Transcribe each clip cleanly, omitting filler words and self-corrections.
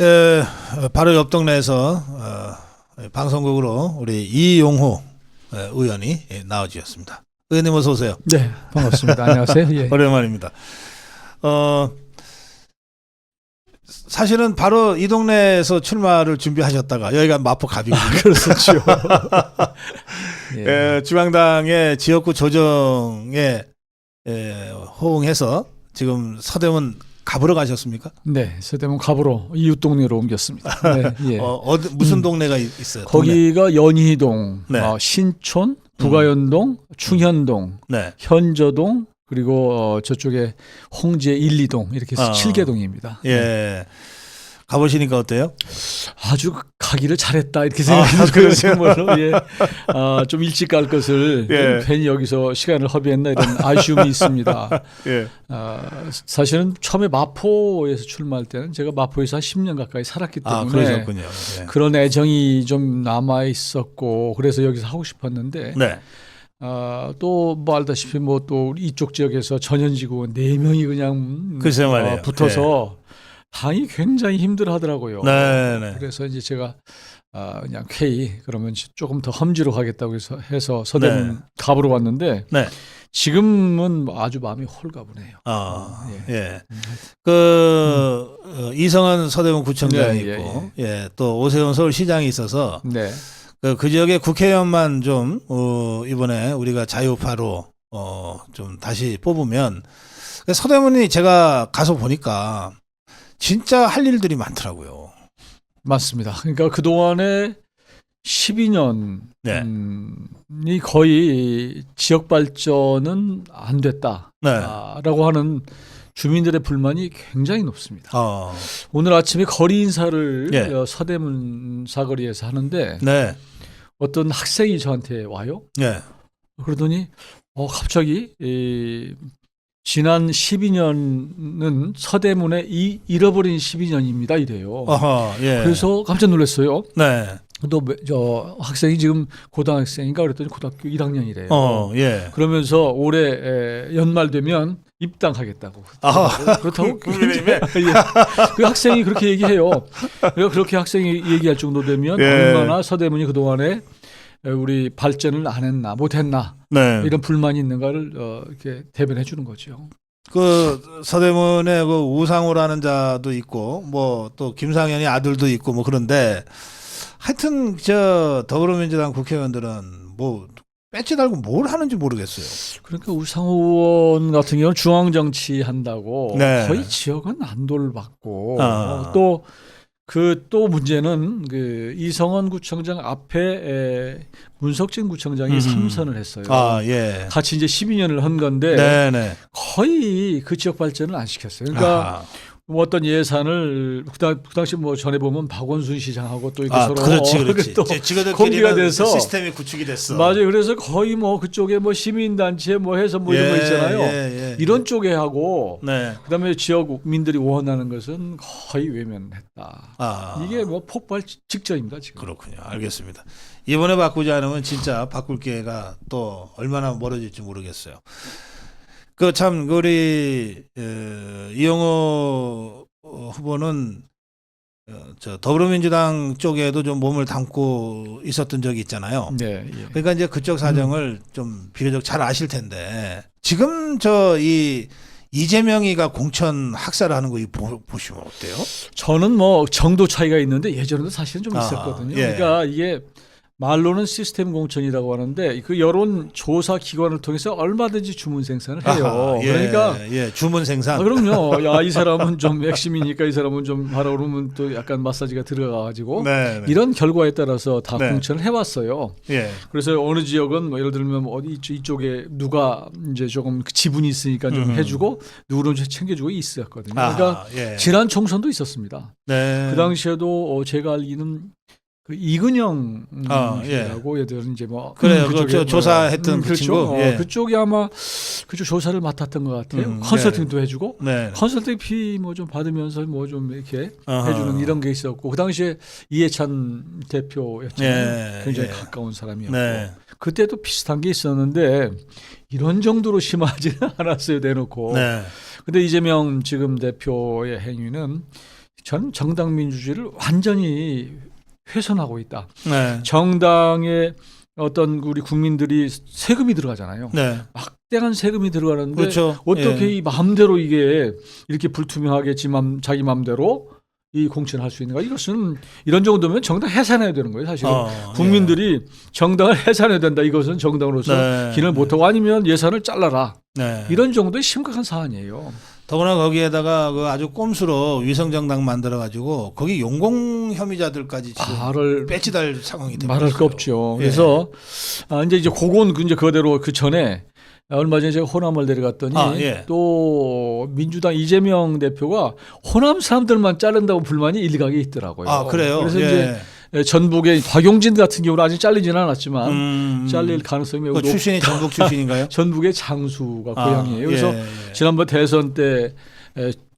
에, 바로 옆 동네에서 방송국으로 우리 이용호 의원이 나와주셨습니다. 의원님 어서 오세요. 네, 반갑습니다. 안녕하세요. 예. 오랜만입니다. 사실은 바로 이 동네에서 출마를 준비하셨다가 여기가 마포 갑이거든요. 그렇죠. 예. 중앙당의 지역구 조정에 호응해서 지금 서대문 갑으로 가셨습니까? 네, 서대문 갑으로 이웃 동네로 옮겼습니다. 네, 예. 무슨 동네가 있어요? 거기가 연희동, 네. 신촌, 부가연동, 충현동, 네. 현저동, 그리고 저쪽에 홍제 1, 2동 이렇게 해서 7개 동입니다. 예. 가보시니까 어때요? 아주 가기를 잘했다 이렇게 생각해요. 정말로 예. 좀 일찍 갈 것을 예. 괜히 여기서 시간을 허비했나 이런 아쉬움이 있습니다. 예. 사실은 처음에 마포에서 출마할 때는 제가 마포에서 한 10년 가까이 살았기 때문에 그러셨군요. 예. 그런 애정이 좀 남아 있었고 그래서 여기서 하고 싶었는데 네. 또 뭐 알다시피 뭐 또 이쪽 지역에서 전현직원 4명이 그냥 글쎄 말이에요. 붙어서 당이 굉장히 힘들어하더라고요. 네. 그래서 이제 제가 그냥 쾌히 그러면 조금 더 험지로 가겠다고 해서 서대문 네. 갑으로 왔는데 네. 지금은 아주 마음이 홀가분해요. 예. 이성은 서대문 구청장이 네, 있고, 또 오세훈 서울시장이 있어서 네. 그 지역의 국회의원만 좀 이번에 우리가 자유파로 좀 다시 뽑으면 서대문이 제가 가서 보니까 진짜 할 일들이 많더라고요. 맞습니다. 그러니까 그동안에 12년이 네. 거의 지역 발전은 안 됐다라고 하는 주민들의 불만이 굉장히 높습니다. 오늘 아침에 거리 인사를 서대문 사거리에서 하는데 네. 어떤 학생이 저한테 와요. 네. 그러더니 갑자기 지난 12년은 서대문의 잃어버린 12년입니다 이래요. 그래서 깜짝 놀랐어요. 네. 또 저 학생이 지금 고등학생인가 그랬더니 고등학교 1학년이래요. 그러면서 올해 연말 되면 입당하겠다고. 그렇다고 그 학생이 그렇게 얘기해요. 그렇게 학생이 얘기할 정도 되면 얼마나 서대문이 그동안에 우리 발전을 안 했나 못했나 이런 불만이 있는가를 이렇게 대변해 주는 거죠. 그 서대문에 그 우상호라는 자도 있고 뭐 또 김상현이 아들도 있고 뭐 그런데 하여튼 저 더불어민주당 국회의원들은 뭐 배지 달고 뭘 하는지 모르겠어요. 그러니까 우상호 의원 같은 경우는 중앙 정치 한다고 거의 지역은 안 돌봤고 또 문제는 그 이성원 구청장 앞에 문석진 구청장이 3선을 했어요. 같이 이제 12년을 한 건데 거의 그 지역 발전을 안 시켰어요. 그러니까 뭐 어떤 예산을 그 당시 뭐 전에 보면 박원순 시장하고 또 이렇게 서로 그렇지. 또 콤비가 돼서 시스템이 구축이 됐어. 맞아요. 그래서 거의 뭐 그쪽에 뭐 시민단체 뭐 해서 뭐 이런 거 있잖아요. 이런 쪽에 하고 그다음에 지역민들이 원하는 것은 거의 외면했다. 이게 뭐 폭발 직전입니다 지금. 그렇군요. 알겠습니다. 이번에 바꾸지 않으면 진짜 바꿀 기회가 또 얼마나 멀어질지 모르겠어요. 그 참 우리 이용호 후보는 저 더불어민주당 쪽에도 좀 몸을 담고 있었던 적이 있잖아요. 그러니까 이제 그쪽 사정을 좀 비교적 잘 아실 텐데 지금 저 이재명이가 공천 학살하는 거 보시면 어때요? 저는 뭐 정도 차이가 있는데 예전에도 사실은 좀 있었거든요. 그러니까 이게 말로는 시스템 공천이라고 하는데 그 여론 조사 기관을 통해서 얼마든지 주문 생산을 해요. 그러니까 주문 생산. 그럼요. 야, 이 사람은 좀 핵심이니까 이 사람은 좀 하라 그러면 또 약간 마사지가 들어가가지고 이런 결과에 따라서 다 공천을 해왔어요. 그래서 어느 지역은 뭐 예를 들면 어디 이쪽에 누가 이제 조금 지분이 있으니까 좀 해주고 누구는 챙겨주고 있었거든요. 그러니까 지난 총선도 있었습니다. 그 당시에도 제가 알기는 그 이근영 씨라고 얘들은 이제 뭐 그래요. 그쪽에 조사했던 그 친구. 그쪽이 아마 그쪽 조사를 맡았던 것 같아요. 컨설팅도 해주고 컨설팅 피 뭐 좀 받으면서 뭐 좀 이렇게 해주는 이런 게 있었고 그 당시에 이해찬 대표였잖아요. 굉장히 가까운 사람이었고 그때도 비슷한 게 있었는데 이런 정도로 심하지는 않았어요. 대놓고. 근데 이재명 지금 대표의 행위는 전 정당 민주주의를 완전히 훼손하고 있다. 네. 정당에 어떤 우리 국민들이 세금이 들어가잖아요. 네. 막대한 세금이 들어가는데 그렇죠. 어떻게 예. 이 마음대로 이게 이렇게 불투명하게 자기 마음대로 이 공천을 할 수 있는가? 이것은 이런 정도면 정당 해산해야 되는 거예요. 사실은 국민들이 정당을 해산해야 된다. 이것은 정당으로서 네. 기능을 못하고 아니면 예산을 잘라라. 네. 이런 정도의 심각한 사안이에요. 더구나 거기에다가 그 아주 꼼수로 위성정당 만들어가지고 거기 용공 혐의자들까지 지금 배치달 상황이 되고 말할 거 없죠. 그래서 이제 그건 이제 그대로 그 전에 얼마 전에 제가 호남을 내려갔더니 또 민주당 이재명 대표가 호남 사람들만 자른다고 불만이 일각에 있더라고요. 아, 그래요? 그래서 이제 전북의 박용진 같은 경우는 아직 잘리지는 않았지만 잘릴 가능성이 매우 높다. 출신이 전북 출신인가요? 전북의 장수가 고향이에요. 그래서 지난번 대선 때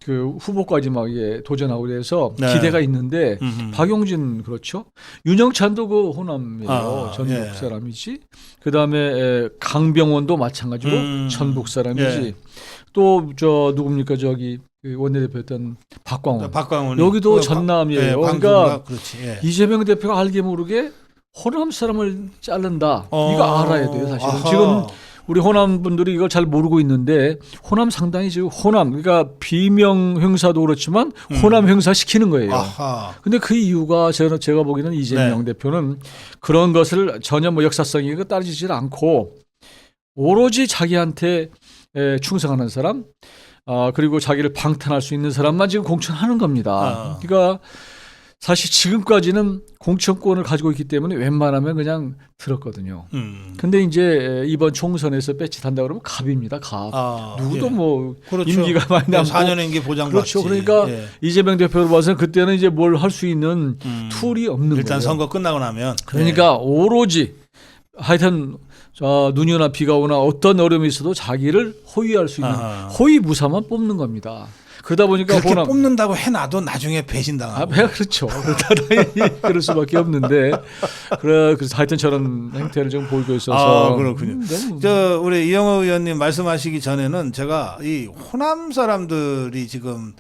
그 후보까지 막 도전하고 그래서 기대가 있는데 박용진 그렇죠. 윤영찬도 그 호남이에요. 전북 사람이지. 그다음에 강병원도 마찬가지로 전북 사람이지. 또 저 누굽니까 저기 원내대표였던 박광원. 여기도 전남이에요. 그러니까 이재명 대표가 알게 모르게 호남 사람을 자른다. 이거 알아야 돼요. 사실은 지금 우리 호남 분들이 이걸 잘 모르고 있는데 호남 상당히 지금 그러니까 비명 행사도 그렇지만 호남 행사 시키는 거예요. 근데 그 이유가 제가 보기에는 이재명 대표는 그런 것을 전혀 뭐 역사성이 따지질 않고 오로지 자기한테 충성하는 사람 그리고 자기를 방탄할 수 있는 사람만 지금 공천하는 겁니다. 그러니까 사실 지금까지는 공천권을 가지고 있기 때문에 웬만하면 그냥 들었거든요. 근데 이제 이번 총선에서 배치한다 그러면 갑입니다. 갑. 누구도 뭐 그렇죠. 임기가 많이 남고 4년 임기 보장받지. 그렇죠. 그러니까 이재명 대표로 봐서는 그때는 이제 뭘 할 수 있는 툴이 없는 일단 거예요. 선거 끝나고 나면. 그러니까 오로지 하여튼 눈이 오나 비가 오나 어떤 어려움이 있어도 자기를 호위할 수 있는 호위무사만 뽑는 겁니다. 그러다 보니까 그렇게 뽑는다고 해놔도 나중에 배신당하고. 그렇죠. 그럴 수밖에 없는데 그래서 하여튼 저런 행태를 좀 보이고 있어서. 그렇군요. 저 우리 이영호 의원님 말씀하시기 전에는 제가 이 호남 사람들이 지금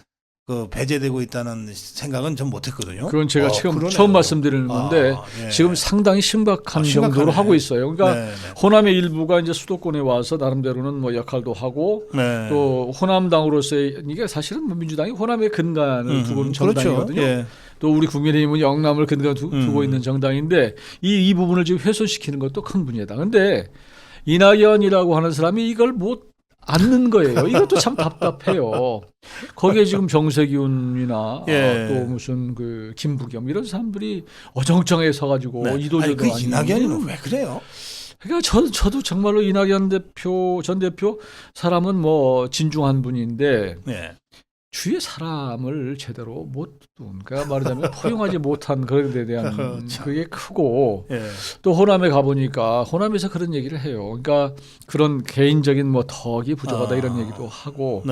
그 배제되고 있다는 생각은 좀 못했거든요. 그건 제가 처음 말씀드리는 건데 지금 상당히 심각한 정도로 하고 있어요. 그러니까 호남의 일부가 이제 수도권에 와서 나름대로는 뭐 역할도 하고 또 호남당으로서의 이게 사실은 민주당이 호남의 근간을 두고 있는 정당이거든요. 또 우리 국민의힘은 영남을 근간 두고 있는 정당인데 이 부분을 지금 훼손시키는 것도 큰 문제다. 근데 이낙연이라고 하는 사람이 이걸 못 않는 거예요. 이것도 참 답답해요. 거기에 지금 정세균이나 또 무슨 그 김부겸 이런 사람들이 어정쩡하게 서가지고 이도저도 아니고. 이낙연은 왜 그래요? 그러니까 저도 정말로 이낙연 전 대표 사람은 뭐 진중한 분인데 주위의 사람을 제대로 못 그러니까 말하자면 포용하지 못한 그런 데 대한 그게 크고 또 호남에 가보니까 호남에서 그런 얘기를 해요. 그러니까 그런 개인적인 뭐 덕이 부족하다 이런 얘기도 하고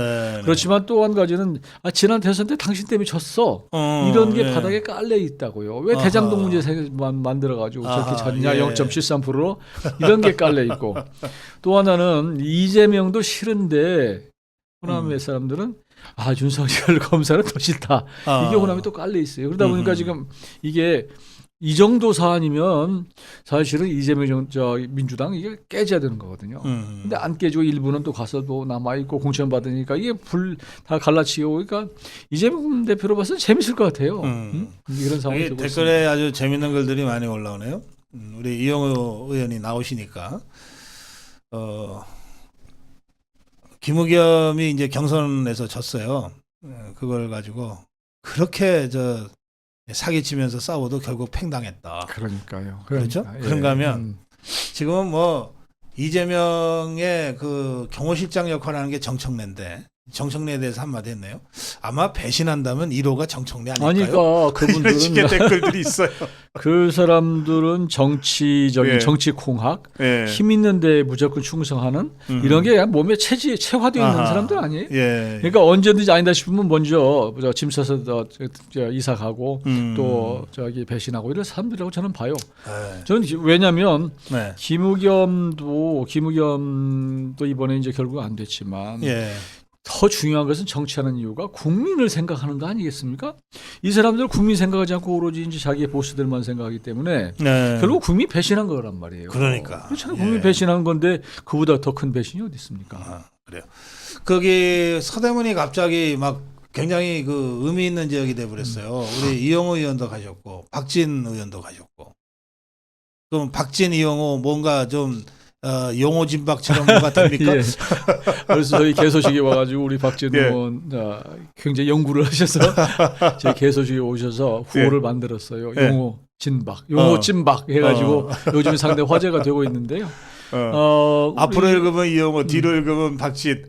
그렇지만 또 한 가지는 지난 대선 때 당신 때문에 졌어 이런 게 바닥에 깔려 있다고요. 왜 대장동 문제만 만들어가지고 저렇게 졌냐 0.73%로 이런 게 깔려 있고 또 하나는 이재명도 싫은데 호남의 사람들은 윤석열 검사는 더 싫다. 이게 호남에 또 깔려 있어요. 그러다 보니까 지금 이게 이 정도 사안이면 사실은 이재명 민주당 이게 깨져야 되는 거거든요. 근데 안 깨지고 일부는 또 가서 또 남아 있고 공천 받으니까 이게 불 다 갈라치고 그러니까 이재명 대표로 봐서는 재밌을 것 같아요. 이런 상황이 되고 댓글에 있습니다. 아주 재밌는 글들이 많이 올라오네요. 우리 이영호 의원이 나오시니까 김우겸이 이제 경선에서 졌어요. 그걸 가지고 그렇게 사기치면서 싸워도 결국 팽당했다. 그러니까요. 그렇죠? 그런가 하면 지금은 뭐 이재명의 그 경호실장 역할을 하는 게 정청래인데 정청래에 대해서 한마디 했네요. 아마 배신한다면 1호가 정청래 아닐까요? 그러니까 그분들은 댓글들이 있어요. 그 사람들은 정치적인 정치공학, 힘 있는 데 무조건 충성하는 이런 게 몸에 체화되어 있는 사람들 아니에요? 그러니까 언제든지 아니다 싶으면 먼저 짐 싸서 이사 가고 또 저기 배신하고 이런 사람들이라고 저는 봐요. 저는 왜냐하면 김우겸도 이번에 이제 결국 안 됐지만. 더 중요한 것은 정치하는 이유가 국민을 생각하는 거 아니겠습니까? 이 사람들 국민 생각하지 않고 오로지 이제 자기의 보스들만 생각하기 때문에 네. 결국 국민 배신한 거란 말이에요. 그러니까. 그렇잖아요. 국민 배신한 건데 그보다 더 큰 배신이 어디 있습니까? 그래요. 거기 서대문이 갑자기 막 굉장히 그 의미 있는 지역이 돼버렸어요. 우리 이영호 의원도 가셨고 박진 의원도 가셨고. 그럼 박진, 이영호 뭔가 좀 용호 진박처럼 뭐가 됩니까? 예. 그래서 저희 개소식에 와가지고 우리 박진 예. 의원 굉장히 연구를 하셔서 저희 개소식에 오셔서 후보를 만들었어요. 예. 용호 진박, 용호 찐박 해가지고 요즘 상당히 화제가 되고 있는데요. 앞으로 읽으면 이영호, 뒤로 읽으면 박진.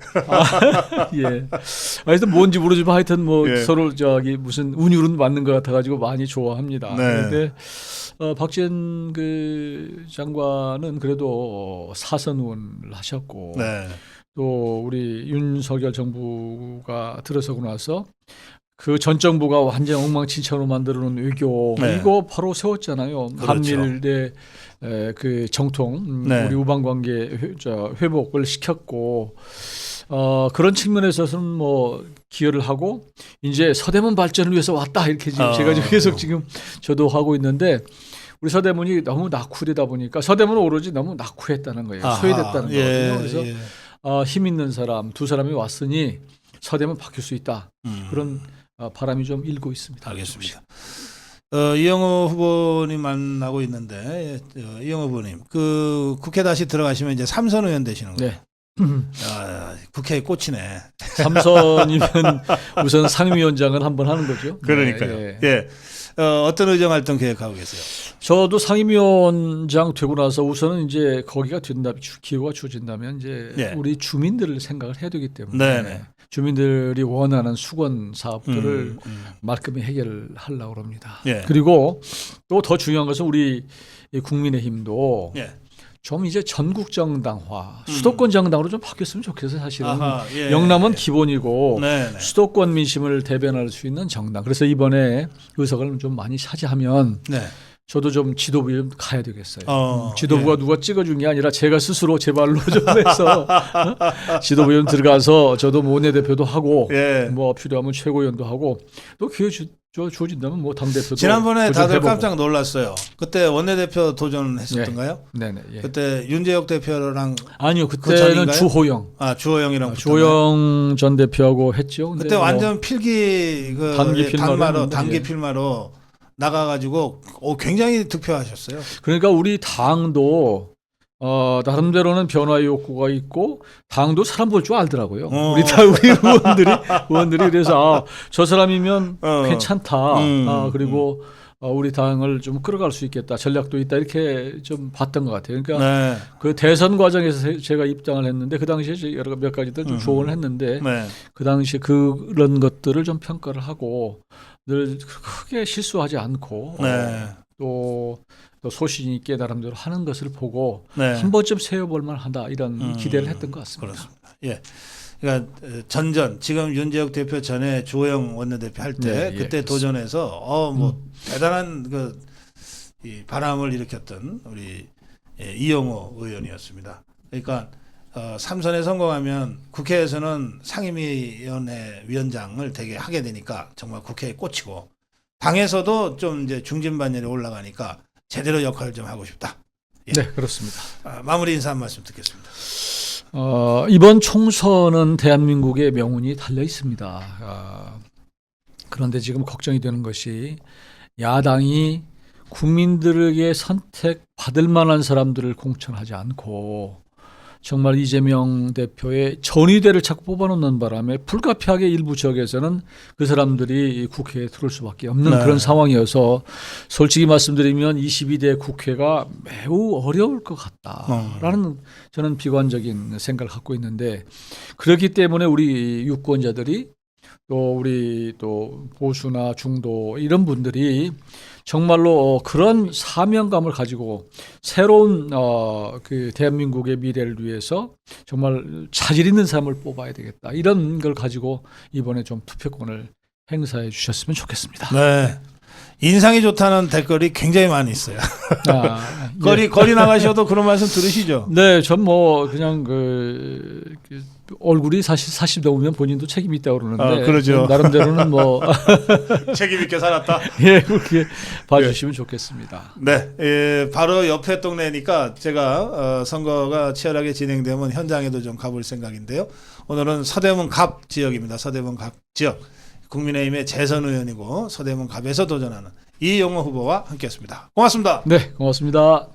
예. 하여튼 뭔지 모르지만 하여튼 뭐 예. 서로 저기 무슨 운율은 맞는 것 같아가지고 많이 좋아합니다. 네. 그런데 박진 그 장관은 그래도 사선 의원을 하셨고 네. 또 우리 윤석열 정부가 들어서고 나서 그 전 정부가 완전 엉망진창으로 만들어놓은 외교 네. 이거 바로 세웠잖아요. 그렇죠. 한미일의 그 정통 네. 우리 우방관계 회복을 시켰고 그런 측면에서는 뭐 기여를 하고 이제 서대문 발전을 위해서 왔다 이렇게 지금 제가 지금 계속 지금 저도 하고 있는데 우리 서대문이 너무 낙후되다 보니까 서대문은 오로지 너무 낙후했다는 거예요. 소외됐다는 거거든요. 예, 그래서 힘 있는 사람 두 사람이 왔으니 서대문 바뀔 수 있다. 그런 바람이 좀 일고 있습니다. 알겠습니다. 이영호 후보님 만나고 있는데 이영호 후보님 그 국회 다시 들어가시면 이제 삼선 의원 되시는 거예요. 네. 국회에 꽂히네. 삼선이면 우선 상임위원장을 한번 하는 거죠. 그러니까요. 네, 예. 어떤 의정 활동 계획하고 계세요? 저도 상임위원장 되고 나서 우선은 이제 거기가 된다, 기회가 주어진다면 이제 예. 우리 주민들을 생각을 해야 되기 때문에 네네. 주민들이 원하는 수건 사업들을 말끔히 해결하려고 합니다. 예. 그리고 또 더 중요한 것은 우리 국민의힘도 예. 좀 이제 전국 정당화, 수도권 정당으로 좀 바뀌었으면 좋겠어요. 사실은 예. 영남은 기본이고 네네. 수도권 민심을 대변할 수 있는 정당. 그래서 이번에 의석을 좀 많이 차지하면 네. 저도 좀 지도부에 좀 가야 되겠어요. 어, 지도부가 예. 누가 찍어준 게 아니라 제가 스스로 제 발로 좀 해서 지도부에 좀 들어가서 저도 뭐 원내대표도 하고 예. 뭐 필요하면 최고위원도 하고 또 기회 주어진다면 뭐 당대표도 지난번에 다들 도전해보고. 깜짝 놀랐어요. 그때 원내대표 도전했었던가요? 네네. 예. 그때 윤재혁 대표랑 아니요, 그 그때는 전인가요? 주호영. 주호영이랑 주호영 전 대표하고 했죠. 근데 그때 뭐 완전 필기 그 단기 단기 필마로 필마로 나가가지고 굉장히 득표하셨어요. 그러니까 우리 당도 나름대로는 변화의 욕구가 있고 당도 사람 볼 줄 알더라고요. 우리 의원들이 그래서 저 사람이면 괜찮다. 그리고 우리 당을 좀 끌어갈 수 있겠다. 전략도 있다. 이렇게 좀 봤던 것 같아요. 그러니까 네. 그 대선 과정에서 제가 입당을 했는데 그 당시에 여러 몇 가지들 좀 조언을 했는데 네. 그 당시에 그런 것들을 좀 평가를 하고 늘 크게 실수하지 않고 네. 또 소신 있게 나름대로 하는 것을 보고 네. 한 번쯤 세워볼 만하다 이런 기대를 했던 것 같습니다. 그렇습니다. 예. 그러니까 전전 지금 윤재혁 대표 전에 주호영 원내대표 할 때 네, 그때 예, 도전해서 뭐 대단한 이 바람을 일으켰던 우리 이영호 의원이었습니다. 그러니까 삼선에 성공하면 국회에서는 상임위원회 위원장을 되게 하게 되니까 정말 국회에 꽂히고 당에서도 좀 이제 중진반열에 올라가니까 제대로 역할을 좀 하고 싶다. 예. 네, 그렇습니다. 마무리 인사 한 말씀 듣겠습니다. 이번 총선은 대한민국의 명운이 달려 있습니다. 그런데 지금 걱정이 되는 것이 야당이 국민들에게 선택받을 만한 사람들을 공천하지 않고 정말 이재명 대표의 전위대를 자꾸 뽑아놓는 바람에 불가피하게 일부 지역에서는 그 사람들이 국회에 들어올 수밖에 없는 네. 그런 상황이어서 솔직히 말씀드리면 22대 국회가 매우 어려울 것 같다라는 저는 비관적인 생각을 갖고 있는데 그렇기 때문에 우리 유권자들이 또 우리 또 보수나 중도 이런 분들이 정말로 그런 사명감을 가지고 새로운 그 대한민국의 미래를 위해서 정말 자질 있는 사람을 뽑아야 되겠다. 이런 걸 가지고 이번에 좀 투표권을 행사해 주셨으면 좋겠습니다. 네. 인상이 좋다는 댓글이 굉장히 많이 있어요. 거리 나가셔도 그런 말씀 들으시죠? 네, 전 뭐 그냥 그 얼굴이 사실 40 넘으면 본인도 책임이 있다고 그러는데 그러죠. 나름대로는 뭐 책임 있게 살았다. 예, 그렇게 봐주시면 좋겠습니다. 네, 바로 옆에 동네니까 제가 선거가 치열하게 진행되면 현장에도 좀 가볼 생각인데요. 오늘은 서대문 갑 지역입니다. 서대문 갑 지역 국민의힘의 재선 의원이고 서대문 갑에서 도전하는 이용호 후보와 함께했습니다. 고맙습니다. 네, 고맙습니다.